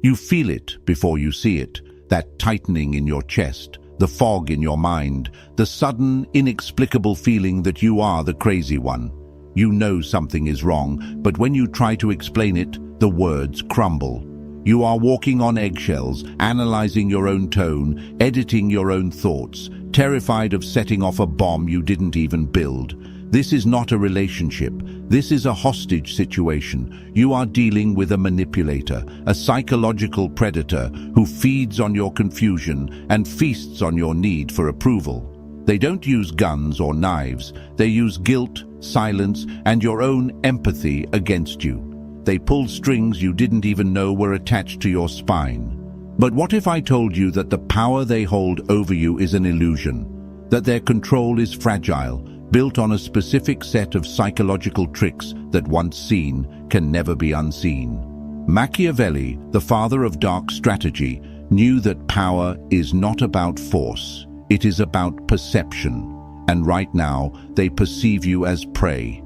You feel it before you see it, that tightening in your chest, the fog in your mind, the sudden, inexplicable feeling that you are the crazy one. You know something is wrong, but when you try to explain it, the words crumble. You are walking on eggshells, analyzing your own tone, editing your own thoughts, terrified of setting off a bomb you didn't even build. This is not a relationship. This is a hostage situation. You are dealing with a manipulator, a psychological predator who feeds on your confusion and feasts on your need for approval. They don't use guns or knives. They use guilt, silence, and your own empathy against you. They pull strings you didn't even know were attached to your spine. But what if I told you that the power they hold over you is an illusion? That their control is fragile, built on a specific set of psychological tricks that once seen can never be unseen. Machiavelli, the father of dark strategy, knew that power is not about force. It is about perception. And right now, they perceive you as prey.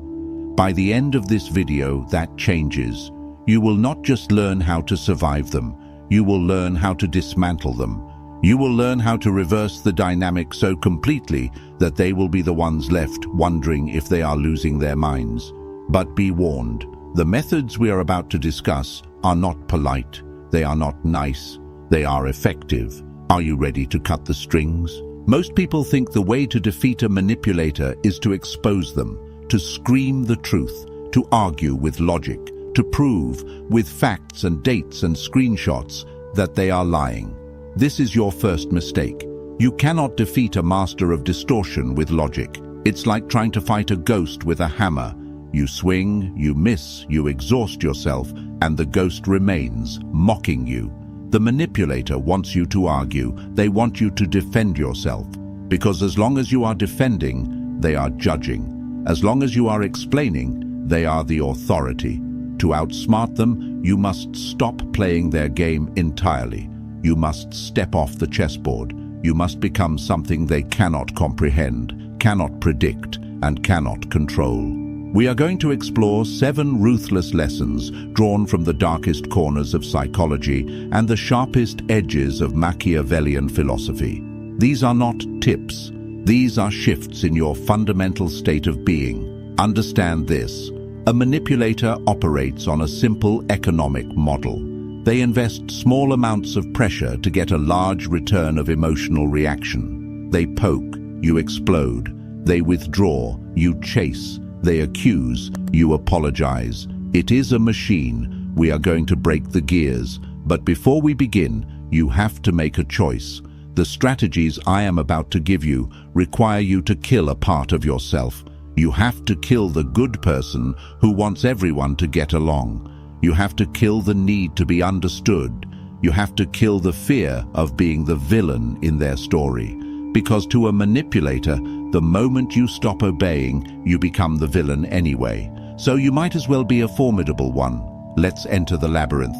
By the end of this video, that changes. You will not just learn how to survive them. You will learn how to dismantle them. You will learn how to reverse the dynamic so completely that they will be the ones left wondering if they are losing their minds. But be warned, the methods we are about to discuss are not polite. They are not nice. They are effective. Are you ready to cut the strings? Most people think the way to defeat a manipulator is to expose them, to scream the truth, to argue with logic, to prove with facts and dates and screenshots that they are lying. This is your first mistake. You cannot defeat a master of distortion with logic. It's like trying to fight a ghost with a hammer. You swing, you miss, you exhaust yourself, and the ghost remains, mocking you. The manipulator wants you to argue. They want you to defend yourself. Because as long as you are defending, they are judging. As long as you are explaining, they are the authority. To outsmart them, you must stop playing their game entirely. You must step off the chessboard. You must become something they cannot comprehend, cannot predict, and cannot control. We are going to explore 7 ruthless lessons drawn from the darkest corners of psychology and the sharpest edges of Machiavellian philosophy. These are not tips. These are shifts in your fundamental state of being. Understand this. A manipulator operates on a simple economic model. They invest small amounts of pressure to get a large return of emotional reaction. They poke, you explode. They withdraw, you chase. They accuse, you apologize. It is a machine. We are going to break the gears. But before we begin, you have to make a choice. The strategies I am about to give you require you to kill a part of yourself. You have to kill the good person who wants everyone to get along. You have to kill the need to be understood. You have to kill the fear of being the villain in their story. Because to a manipulator, the moment you stop obeying, you become the villain anyway. So you might as well be a formidable one. Let's enter the labyrinth.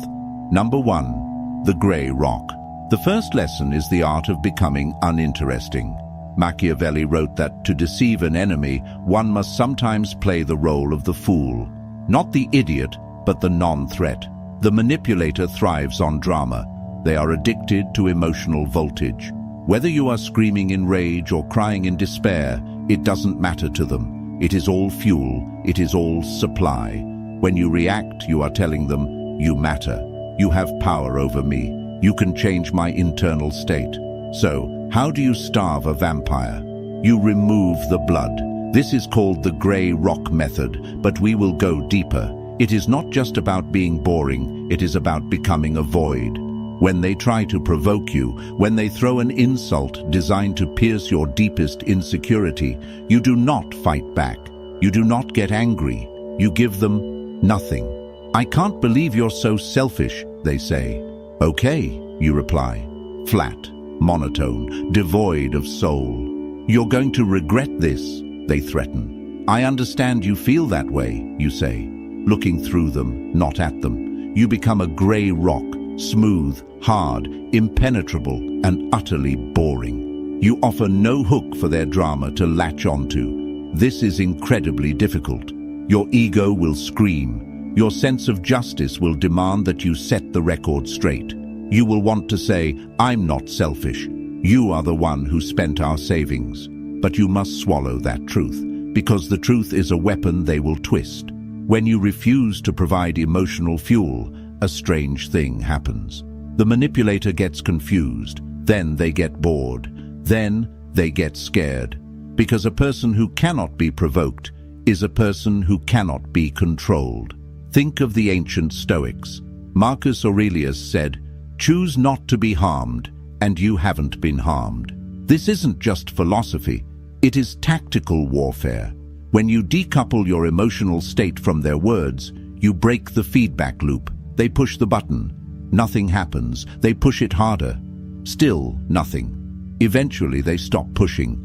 Number 1. The Grey Rock. The first lesson is the art of becoming uninteresting. Machiavelli wrote that to deceive an enemy, one must sometimes play the role of the fool. Not the idiot, but the non-threat. The manipulator thrives on drama. They are addicted to emotional voltage. Whether you are screaming in rage or crying in despair, it doesn't matter to them. It is all fuel. It is all supply. When you react, you are telling them, you matter. You have power over me. You can change my internal state. So, how do you starve a vampire? You remove the blood. This is called the Grey Rock method, but we will go deeper. It is not just about being boring, it is about becoming a void. When they try to provoke you, when they throw an insult designed to pierce your deepest insecurity, you do not fight back. You do not get angry. You give them nothing. I can't believe you're so selfish, they say. Okay, you reply. Flat, monotone, devoid of soul. You're going to regret this, they threaten. I understand you feel that way, you say. Looking through them, not at them. You become a grey rock, smooth, hard, impenetrable, and utterly boring. You offer no hook for their drama to latch onto. This is incredibly difficult. Your ego will scream. Your sense of justice will demand that you set the record straight. You will want to say, "I'm not selfish. You are the one who spent our savings." But you must swallow that truth, because the truth is a weapon they will twist. When you refuse to provide emotional fuel, a strange thing happens. The manipulator gets confused, then they get bored, then they get scared. Because a person who cannot be provoked is a person who cannot be controlled. Think of the ancient Stoics. Marcus Aurelius said, "Choose not to be harmed, and you haven't been harmed." This isn't just philosophy, it is tactical warfare. When you decouple your emotional state from their words, you break the feedback loop. They push the button. Nothing happens. They push it harder. Still nothing. Eventually they stop pushing.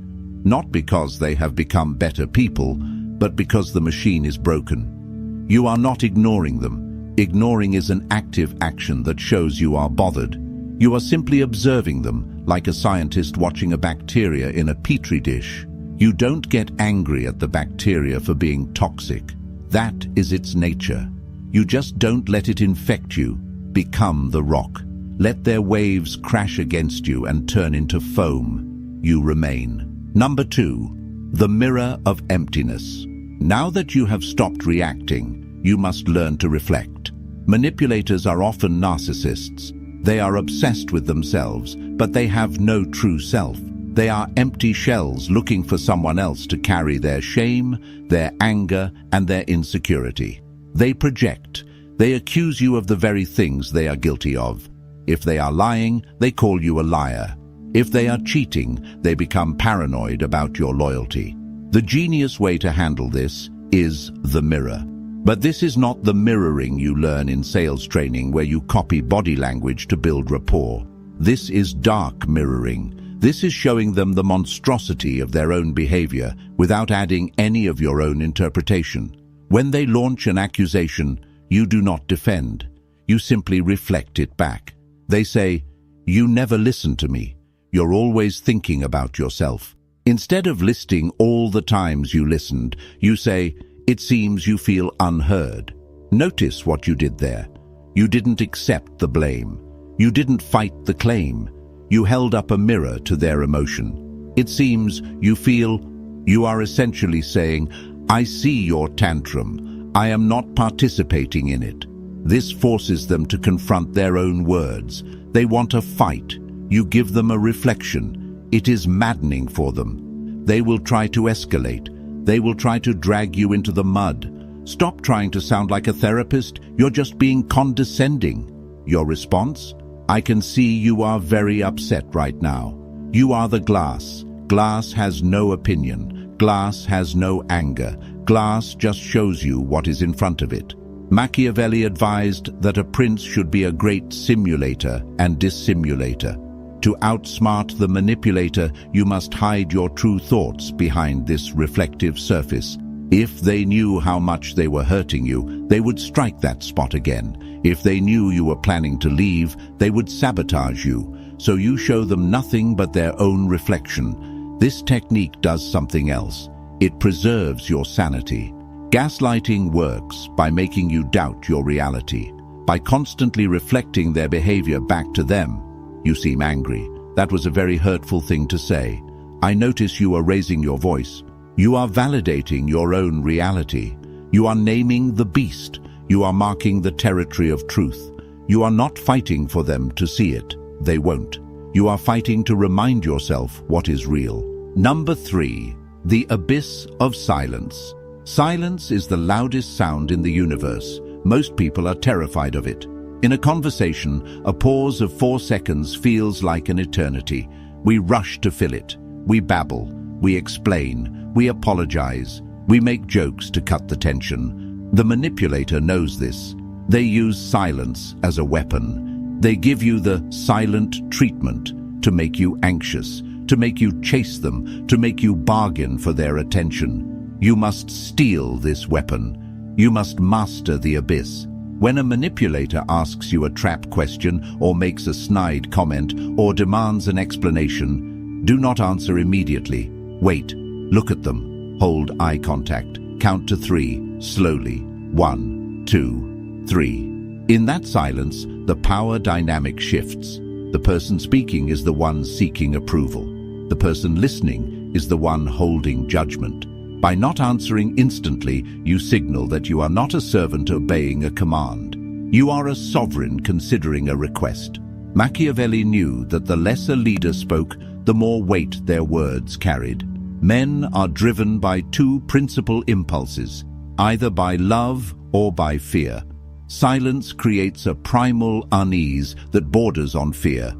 Not because they have become better people, but because the machine is broken. You are not ignoring them. Ignoring is an active action that shows you are bothered. You are simply observing them, like a scientist watching a bacteria in a petri dish. You don't get angry at the bacteria for being toxic. That is its nature. You just don't let it infect you. Become the rock. Let their waves crash against you and turn into foam. You remain. Number 2, the mirror of emptiness. Now that you have stopped reacting, you must learn to reflect. Manipulators are often narcissists. They are obsessed with themselves, but they have no true self. They are empty shells looking for someone else to carry their shame, their anger, and their insecurity. They project. They accuse you of the very things they are guilty of. If they are lying, they call you a liar. If they are cheating, they become paranoid about your loyalty. The genius way to handle this is the mirror. But this is not the mirroring you learn in sales training where you copy body language to build rapport. This is dark mirroring. This is showing them the monstrosity of their own behavior without adding any of your own interpretation. When they launch an accusation, you do not defend. You simply reflect it back. They say, "You never listen to me. You're always thinking about yourself." Instead of listing all the times you listened, you say, "It seems you feel unheard." Notice what you did there. You didn't accept the blame. You didn't fight the claim. You held up a mirror to their emotion. "It seems you feel," you are essentially saying, "I see your tantrum. I am not participating in it." This forces them to confront their own words. They want a fight. You give them a reflection. It is maddening for them. They will try to escalate. They will try to drag you into the mud. Stop trying to sound like a therapist. You're just being condescending. Your response? "I can see you are very upset right now. You are the glass. Glass has no opinion. Glass has no anger. Glass just shows you what is in front of it." Machiavelli advised that a prince should be a great simulator and dissimulator. To outsmart the manipulator, you must hide your true thoughts behind this reflective surface. If they knew how much they were hurting you, they would strike that spot again. If they knew you were planning to leave, they would sabotage you. So you show them nothing but their own reflection. This technique does something else. It preserves your sanity. Gaslighting works by making you doubt your reality. By constantly reflecting their behavior back to them, "You seem angry. That was a very hurtful thing to say. I notice you are raising your voice." You are validating your own reality. You are naming the beast. You are marking the territory of truth. You are not fighting for them to see it. They won't. You are fighting to remind yourself what is real. Number 3, the abyss of silence. Silence is the loudest sound in the universe. Most people are terrified of it. In a conversation, a pause of 4 seconds feels like an eternity. We rush to fill it. We babble. We explain. We apologize. We make jokes to cut the tension. The manipulator knows this. They use silence as a weapon. They give you the silent treatment to make you anxious, to make you chase them, to make you bargain for their attention. You must steal this weapon. You must master the abyss. When a manipulator asks you a trap question or makes a snide comment or demands an explanation, do not answer immediately. Wait, look at them, hold eye contact, count to 3, slowly. 1, 2, 3. In that silence, the power dynamic shifts. The person speaking is the one seeking approval. The person listening is the one holding judgment. By not answering instantly, you signal that you are not a servant obeying a command. You are a sovereign considering a request. Machiavelli knew that the less a leader spoke, the more weight their words carried. Men are driven by two principal impulses, either by love or by fear. Silence creates a primal unease that borders on fear.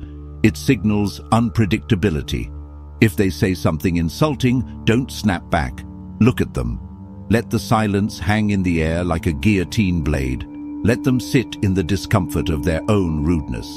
It signals unpredictability. If they say something insulting, don't snap back. Look at them. Let the silence hang in the air like a guillotine blade. Let them sit in the discomfort of their own rudeness.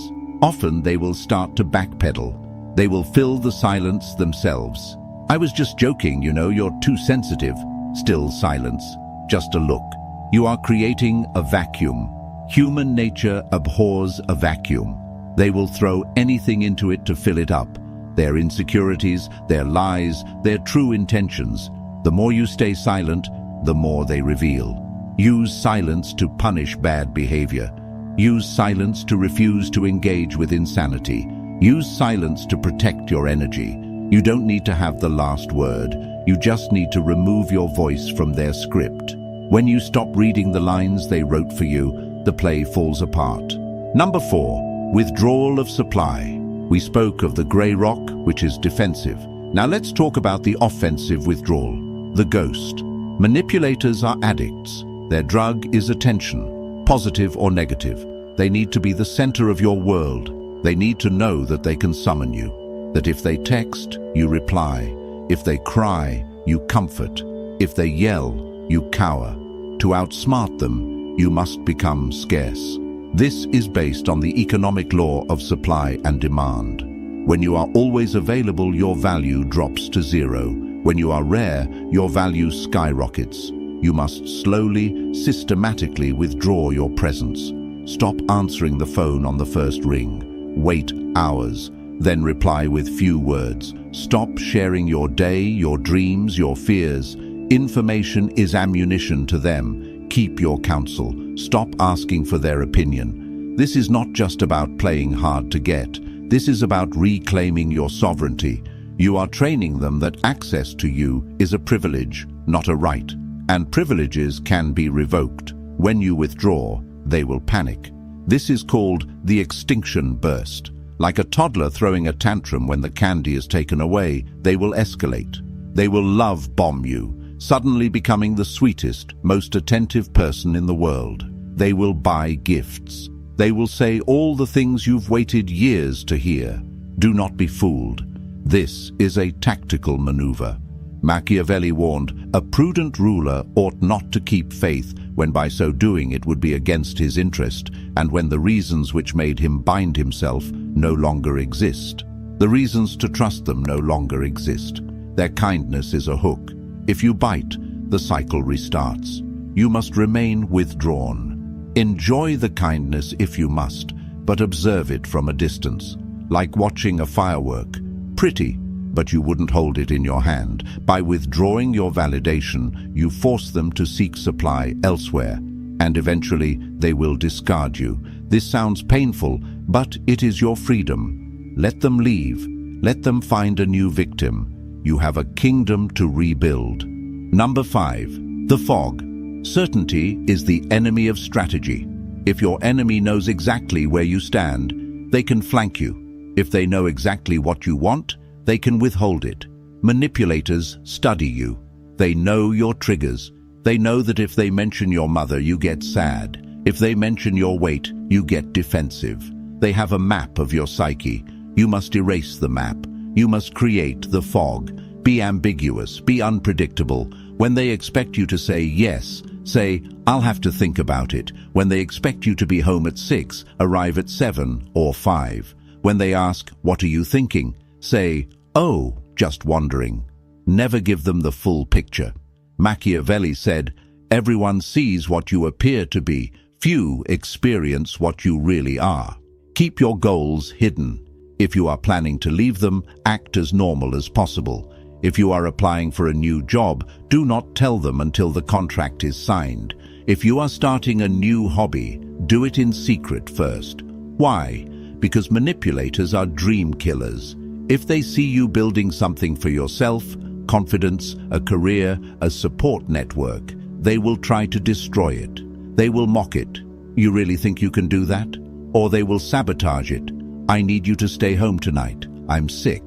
Often they will start to backpedal. They will fill the silence themselves. I was just joking, you're too sensitive. Still silence. Just a look. You are creating a vacuum. Human nature abhors a vacuum. They will throw anything into it to fill it up. Their insecurities, their lies, their true intentions. The more you stay silent, the more they reveal. Use silence to punish bad behavior. Use silence to refuse to engage with insanity. Use silence to protect your energy. You don't need to have the last word. You just need to remove your voice from their script. When you stop reading the lines they wrote for you, the play falls apart. Number 4, withdrawal of supply. We spoke of the grey rock, which is defensive. Now let's talk about the offensive withdrawal, the ghost. Manipulators are addicts. Their drug is attention, positive or negative. They need to be the center of your world. They need to know that they can summon you, that if they text, you reply. If they cry, you comfort. If they yell, you cower. To outsmart them, you must become scarce. This is based on the economic law of supply and demand. When you are always available, your value drops to zero. When you are rare, your value skyrockets. You must slowly, systematically withdraw your presence. Stop answering the phone on the first ring. Wait hours, then reply with few words. Stop sharing your day, your dreams, your fears. Information is ammunition to them. Keep your counsel. Stop asking for their opinion. This is not just about playing hard to get. This is about reclaiming your sovereignty. You are training them that access to you is a privilege, not a right. And privileges can be revoked. When you withdraw, they will panic. This is called the extinction burst. Like a toddler throwing a tantrum when the candy is taken away, they will escalate. They will love bomb you, suddenly becoming the sweetest, most attentive person in the world. They will buy gifts. They will say all the things you've waited years to hear. Do not be fooled. This is a tactical maneuver. Machiavelli warned, a prudent ruler ought not to keep faith when by so doing it would be against his interest, and when the reasons which made him bind himself no longer exist. The reasons to trust them no longer exist. Their kindness is a hook. If you bite, the cycle restarts. You must remain withdrawn. Enjoy the kindness if you must, but observe it from a distance. Like watching a firework. Pretty, but you wouldn't hold it in your hand. By withdrawing your validation, you force them to seek supply elsewhere, and eventually they will discard you. This sounds painful, but it is your freedom. Let them leave. Let them find a new victim. You have a kingdom to rebuild. Number 5, the fog. Certainty is the enemy of strategy. If your enemy knows exactly where you stand, they can flank you. If they know exactly what you want, they can withhold it. Manipulators study you. They know your triggers. They know that if they mention your mother, you get sad. If they mention your weight, you get defensive. They have a map of your psyche. You must erase the map. You must create the fog. Be ambiguous. Be unpredictable. When they expect you to say yes, say, I'll have to think about it. When they expect you to be home at 6, arrive at 7 or 5. When they ask, what are you thinking? Say, oh, just wondering. Never give them the full picture. Machiavelli said, everyone sees what you appear to be. Few experience what you really are. Keep your goals hidden. If you are planning to leave them, act as normal as possible. If you are applying for a new job, do not tell them until the contract is signed. If you are starting a new hobby, do it in secret first. Why? Because manipulators are dream killers. If they see you building something for yourself, confidence, a career, a support network, they will try to destroy it. They will mock it. You really think you can do that? Or they will sabotage it. I need you to stay home tonight. I'm sick.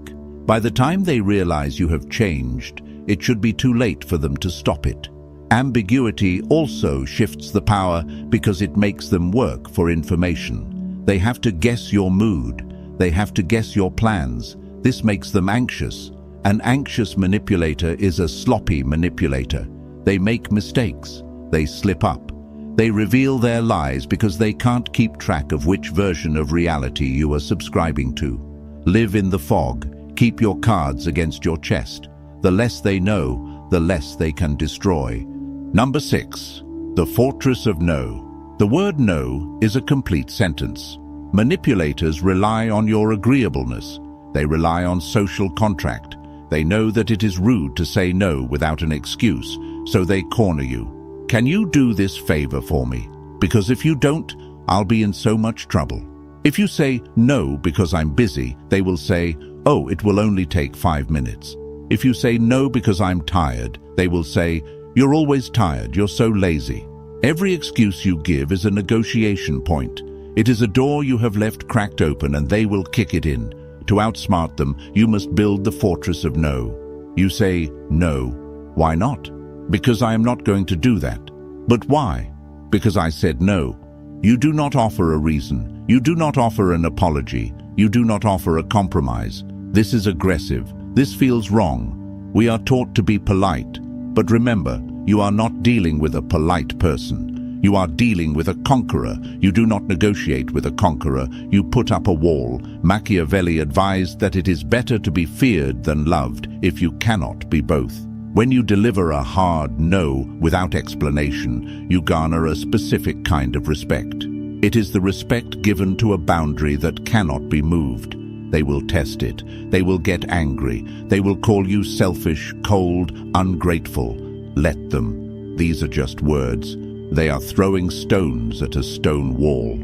By the time they realize you have changed, it should be too late for them to stop it. Ambiguity also shifts the power because it makes them work for information. They have to guess your mood. They have to guess your plans. This makes them anxious. An anxious manipulator is a sloppy manipulator. They make mistakes. They slip up. They reveal their lies because they can't keep track of which version of reality you are subscribing to. Live in the fog. Keep your cards against your chest. The less they know, the less they can destroy. Number 6. The Fortress of No. The word no is a complete sentence. Manipulators rely on your agreeableness. They rely on social contract. They know that it is rude to say no without an excuse, so they corner you. Can you do this favor for me? Because if you don't, I'll be in so much trouble. If you say no because I'm busy, they will say, oh, it will only take 5 minutes. If you say no because I'm tired, they will say, you're always tired, you're so lazy. Every excuse you give is a negotiation point. It is a door you have left cracked open and they will kick it in. To outsmart them, you must build the fortress of no. You say, no. Why not? Because I am not going to do that. But why? Because I said no. You do not offer a reason. You do not offer an apology. You do not offer a compromise. This is aggressive. This feels wrong. We are taught to be polite. But remember, you are not dealing with a polite person. You are dealing with a conqueror. You do not negotiate with a conqueror. You put up a wall. Machiavelli advised that it is better to be feared than loved if you cannot be both. When you deliver a hard no without explanation, you garner a specific kind of respect. It is the respect given to a boundary that cannot be moved. They will test it. They will get angry. They will call you selfish, cold, ungrateful. Let them. These are just words. They are throwing stones at a stone wall.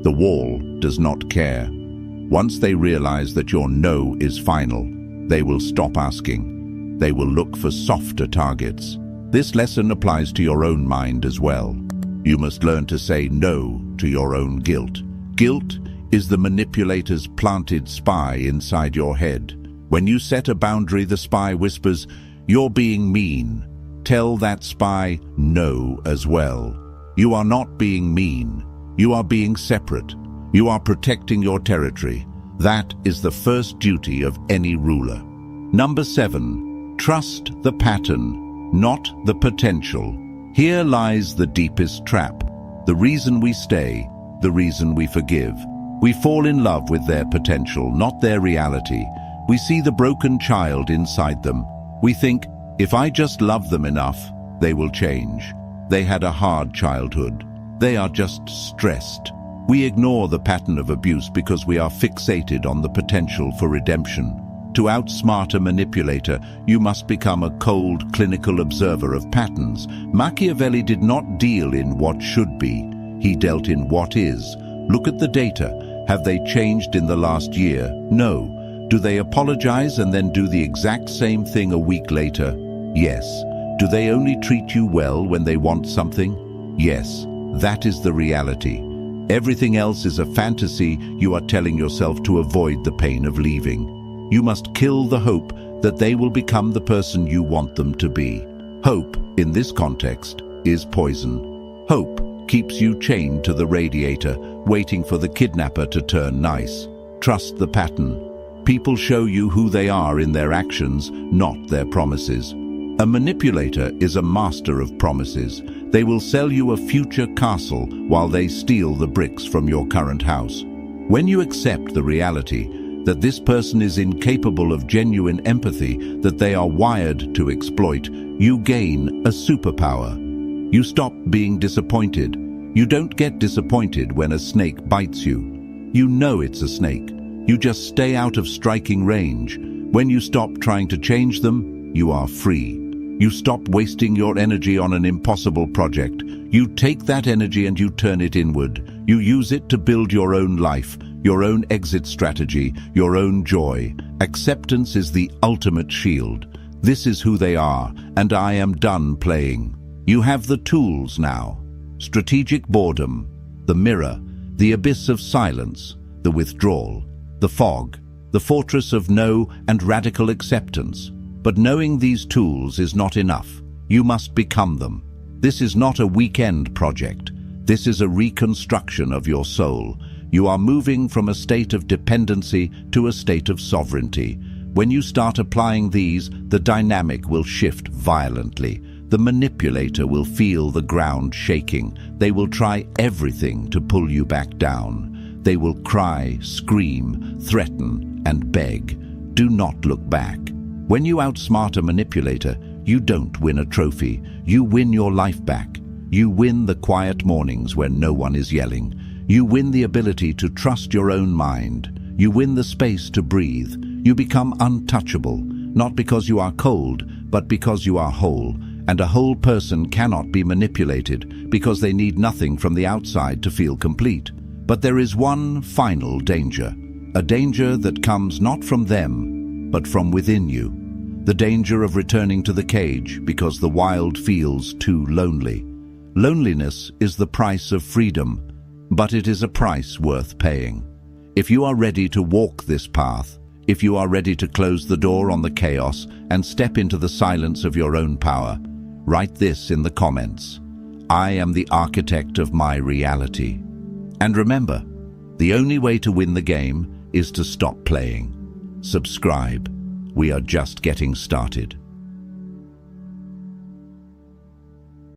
The wall does not care. Once they realize that your no is final, they will stop asking. They will look for softer targets. This lesson applies to your own mind as well. You must learn to say no to your own guilt. Guilt is the manipulator's planted spy inside your head. When you set a boundary, the spy whispers, "You're being mean." Tell that spy no as well. You are not being mean. You are being separate. You are protecting your territory. That is the first duty of any ruler. Number 7. Trust the pattern, not the potential. Here lies the deepest trap. The reason we stay, the reason we forgive. We fall in love with their potential, not their reality. We see the broken child inside them. We think, if I just love them enough, they will change. They had a hard childhood. They are just stressed. We ignore the pattern of abuse because we are fixated on the potential for redemption. To outsmart a manipulator, you must become a cold, clinical observer of patterns. Machiavelli did not deal in what should be. He dealt in what is. Look at the data. Have they changed in the last year? No. Do they apologize and then do the exact same thing a week later? Yes. Do they only treat you well when they want something? Yes. That is the reality. Everything else is a fantasy you are telling yourself to avoid the pain of leaving. You must kill the hope that they will become the person you want them to be. Hope, in this context, is poison. Hope keeps you chained to the radiator, waiting for the kidnapper to turn nice. Trust the pattern. People show you who they are in their actions, not their promises. A manipulator is a master of promises. They will sell you a future castle while they steal the bricks from your current house. When you accept the reality that this person is incapable of genuine empathy, that they are wired to exploit, you gain a superpower. You stop being disappointed. You don't get disappointed when a snake bites you. You know it's a snake. You just stay out of striking range. When you stop trying to change them, you are free. You stop wasting your energy on an impossible project. You take that energy and you turn it inward. You use it to build your own life, your own exit strategy, your own joy. Acceptance is the ultimate shield. This is who they are, and I am done playing. You have the tools now. Strategic boredom, the mirror, the abyss of silence, the withdrawal, the fog, the fortress of no and radical acceptance. But knowing these tools is not enough. You must become them. This is not a weekend project. This is a reconstruction of your soul. You are moving from a state of dependency to a state of sovereignty. When you start applying these, the dynamic will shift violently. The manipulator will feel the ground shaking. They will try everything to pull you back down. They will cry, scream, threaten, and beg. Do not look back. When you outsmart a manipulator, you don't win a trophy. You win your life back. You win the quiet mornings when no one is yelling. You win the ability to trust your own mind. You win the space to breathe. You become untouchable, not because you are cold, but because you are whole. And a whole person cannot be manipulated because they need nothing from the outside to feel complete. But there is one final danger, a danger that comes not from them, but from within you. The danger of returning to the cage because the wild feels too lonely. Loneliness is the price of freedom, but it is a price worth paying. If you are ready to walk this path, if you are ready to close the door on the chaos and step into the silence of your own power, write this in the comments. I am the architect of my reality. And remember, the only way to win the game is to stop playing. Subscribe. We are just getting started.